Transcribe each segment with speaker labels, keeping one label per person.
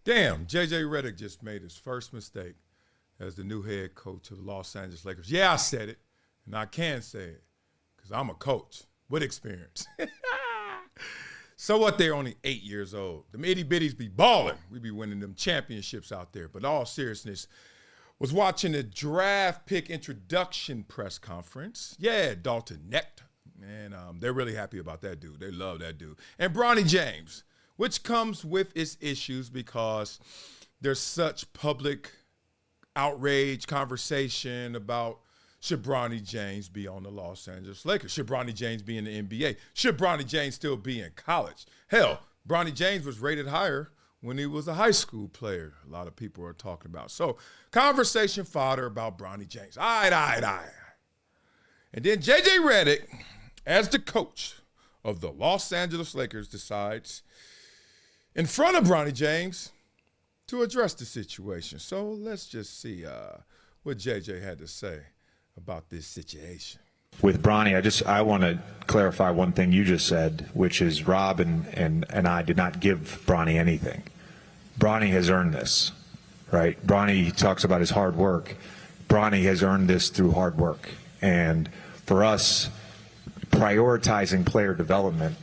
Speaker 1: Damn, J.J. Redick just made his first mistake as the new head coach of the Los Angeles Lakers. Yeah, I said it, and I can say it because I'm a coach with experience. So what, they're only 8 years old. Them itty-bitties be balling. We be winning them championships out there. But all seriousness, was watching the draft pick introduction press conference. Yeah, Dalton Knecht. Man, they're really happy about that dude. They love that dude. And Bronny James, which comes with its issues because there's such public outrage, conversation about should Bronny James be on the Los Angeles Lakers? Should Bronny James be in the NBA? Should Bronny James still be in college? Hell, Bronny James was rated higher when he was a high school player. A lot of people are talking about. So, conversation fodder about Bronny James. All right. And then J.J. Redick, as the coach of the Los Angeles Lakers, decides in front of Bronny James to address the situation. So let's just see what JJ had to say about this situation.
Speaker 2: With Bronny, I want to clarify one thing you just said, which is Rob and I did not give Bronny anything. Bronny has earned this, right? Bronny talks about his hard work. Bronny has earned this through hard work. And for us, prioritizing player development,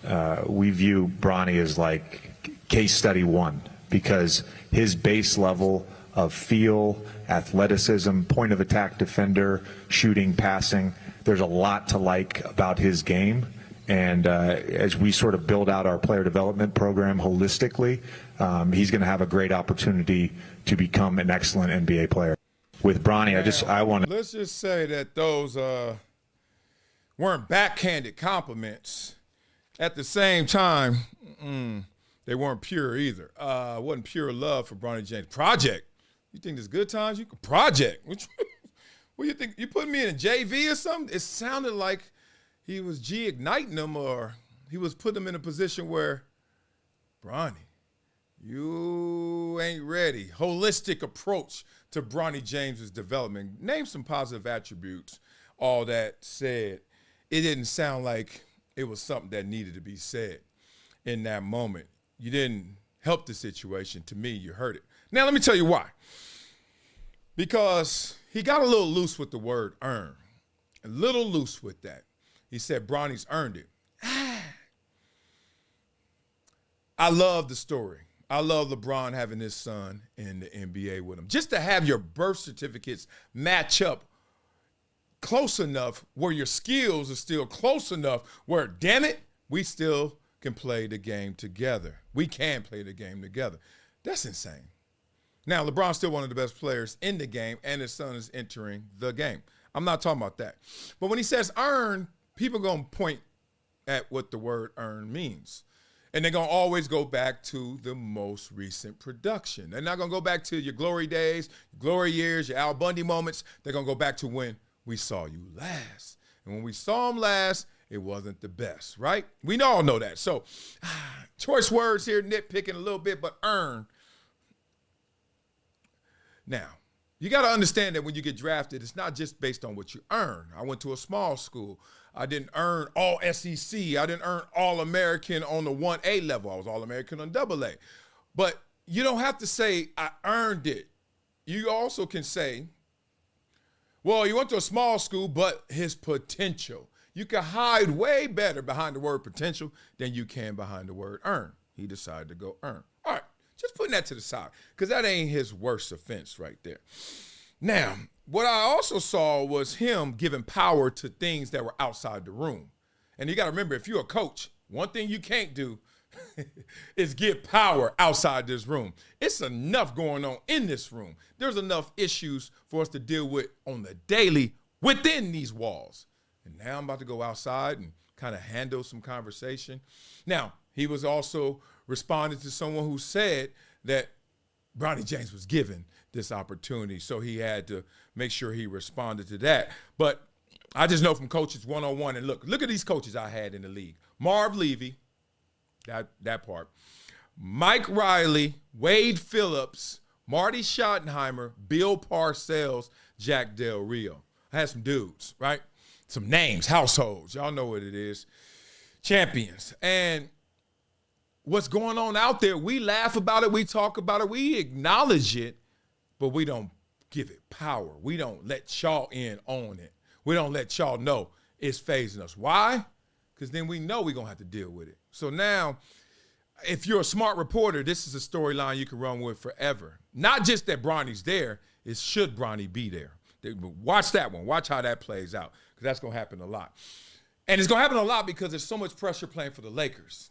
Speaker 2: we view Bronny as like case study one, because his base level of feel, athleticism, point of attack defender, shooting, passing, there's a lot to like about his game. And as we sort of build out our player development program holistically, he's going to have a great opportunity to become an excellent NBA player. With Bronny, I want to...
Speaker 1: Let's just say that those weren't backhanded compliments. At the same time, they weren't pure either. Wasn't pure love for Bronny James. Project. You think there's good times? You could project. What do you think? You put me in a JV or something? It sounded like he was igniting them, or he was putting them in a position where, Bronny, you ain't ready. Holistic approach to Bronny James's development. Name some positive attributes. All that said, it didn't sound like it was something that needed to be said in that moment. You didn't help the situation. To me, you hurt it. Now, let me tell you why. Because he got a little loose with the word earn. A little loose with that. He said Bronny's earned it. I love the story. I love LeBron having his son in the NBA with him. Just to have your birth certificates match up close enough where your skills are still close enough where, damn it, we still can play the game together. We can play the game together. That's insane. Now, LeBron's still one of the best players in the game, and his son is entering the game. I'm not talking about that. But when he says earn, people are going to point at what the word earn means. And they're going to always go back to the most recent production. They're not going to go back to your glory days, glory years, your Al Bundy moments. They're going to go back to when we saw you last. And when we saw him last, it wasn't the best, right? We all know that. So, choice words here, nitpicking a little bit, but earn. Now, you got to understand that when you get drafted, it's not just based on what you earn. I went to a small school. I didn't earn all SEC. I didn't earn All-American on the 1A level. I was All-American on AA. But you don't have to say, I earned it. You also can say, well, you went to a small school, but his potential. You can hide way better behind the word potential than you can behind the word earn. He decided to go earn. All right, just putting that to the side, because that ain't his worst offense right there. Now, what I also saw was him giving power to things that were outside the room. And you got to remember, if you're a coach, one thing you can't do is give power outside this room. It's enough going on in this room. There's enough issues for us to deal with on the daily within these walls. And now I'm about to go outside and kind of handle some conversation. Now, he was also responding to someone who said that Bronny James was given this opportunity, so he had to make sure he responded to that. But I just know from coaches one-on-one, and look at these coaches I had in the league. Marv Levy, that part. Mike Riley, Wade Phillips, Marty Schottenheimer, Bill Parcells, Jack Del Rio. I had some dudes, right? Some names, households. Y'all know what it is. Champions. And what's going on out there. We laugh about it. We talk about it. We acknowledge it, but we don't give it power. We don't let y'all in on it. We don't let y'all know it's phasing us. Why? Because then we know we're going to have to deal with it. So now, if you're a smart reporter, this is a storyline you can run with forever. Not just that Bronny's there, it's should Bronny be there. Watch that one. Watch how that plays out, because that's going to happen a lot. And it's going to happen a lot because there's so much pressure playing for the Lakers.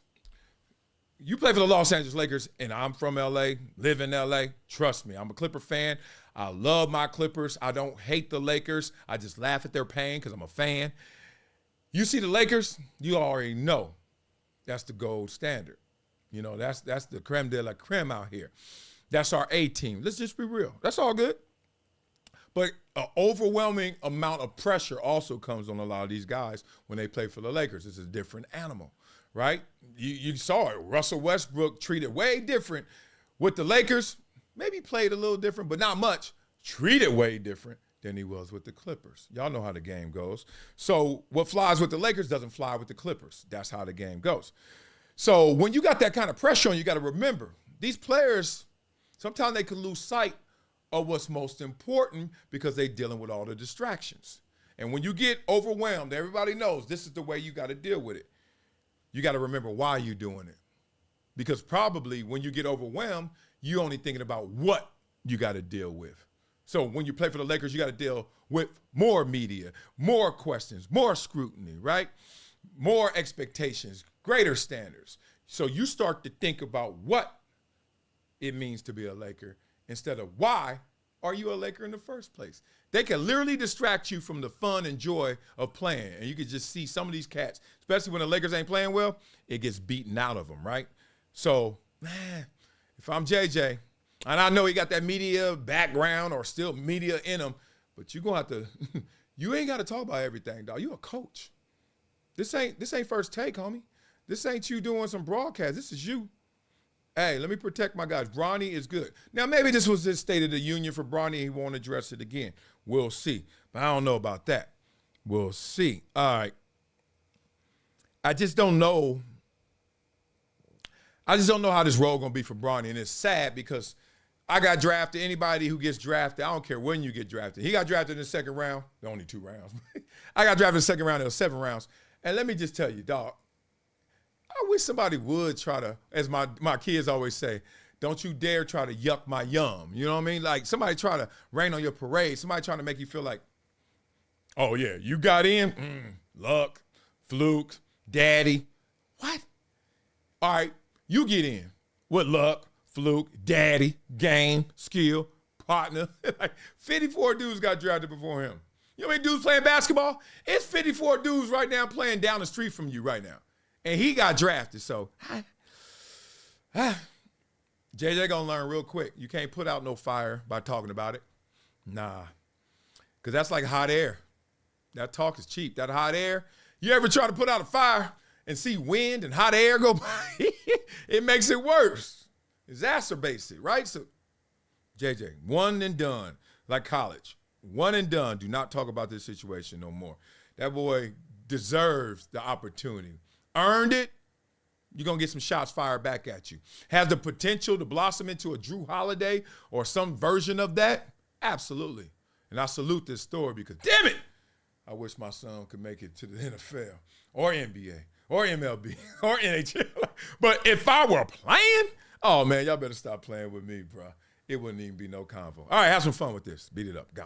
Speaker 1: You play for the Los Angeles Lakers, and I'm from L.A., live in L.A. Trust me, I'm a Clipper fan. I love my Clippers. I don't hate the Lakers. I just laugh at their pain because I'm a fan. You see the Lakers, you already know that's the gold standard. You know, that's the creme de la creme out here. That's our A team. Let's just be real. That's all good. But an overwhelming amount of pressure also comes on a lot of these guys when they play for the Lakers. It's a different animal, right? You saw it. Russell Westbrook treated way different with the Lakers. Maybe played a little different, but not much. Treated way different than he was with the Clippers. Y'all know how the game goes. So what flies with the Lakers doesn't fly with the Clippers. That's how the game goes. So when you got that kind of pressure on, you got to remember, these players, sometimes they can lose sight of what's most important because they're dealing with all the distractions. And when you get overwhelmed, everybody knows this is the way you got to deal with it. You got to remember why you're doing it. Because probably when you get overwhelmed, you're only thinking about what you got to deal with. So when you play for the Lakers, you got to deal with more media, more questions, more scrutiny, right? More expectations, greater standards. So you start to think about what it means to be a Laker instead of why are you a Laker in the first place. They can literally distract you from the fun and joy of playing. And you can just see some of these cats, especially when the Lakers ain't playing well, it gets beaten out of them, right? So, man, if I'm JJ, and I know he got that media background or still media in him, but you're going to have to, you ain't got to talk about everything, dog. You a coach. This ain't first take, homie. This ain't you doing some broadcast. This is you. Hey, let me protect my guys. Bronny is good. Now, maybe this was his State of the Union for Bronny. He won't address it again. We'll see. But I don't know about that. We'll see. All right. I just don't know. I just don't know how this role going to be for Bronny. And it's sad because I got drafted. Anybody who gets drafted, I don't care when you get drafted. He got drafted in the second round. Only 2 rounds. I got drafted in the second round. There was 7 rounds. And let me just tell you, dog, I wish somebody would try to, as my kids always say, don't you dare try to yuck my yum. You know what I mean? Like somebody try to rain on your parade. Somebody trying to make you feel like, oh, yeah, you got in? Luck, fluke, daddy. What? All right, you get in. What luck, fluke, daddy, game, skill, partner. Like 54 dudes got drafted before him. You know how many dudes playing basketball? It's 54 dudes right now playing down the street from you right now. And he got drafted, so JJ gonna learn real quick. You can't put out no fire by talking about it. Nah, because that's like hot air. That talk is cheap. That hot air, you ever try to put out a fire and see wind and hot air go by? It makes it worse. Exacerbates it, right? So JJ, one and done, like college. One and done. Do not talk about this situation no more. That boy deserves the opportunity. Earned it, you're going to get some shots fired back at you. Has the potential to blossom into a Drew Holiday or some version of that? Absolutely. And I salute this story because, damn it, I wish my son could make it to the NFL or NBA or MLB or NHL. But if I were playing, oh, man, y'all better stop playing with me, bro. It wouldn't even be no convo. All right, have some fun with this. Beat it up. Go.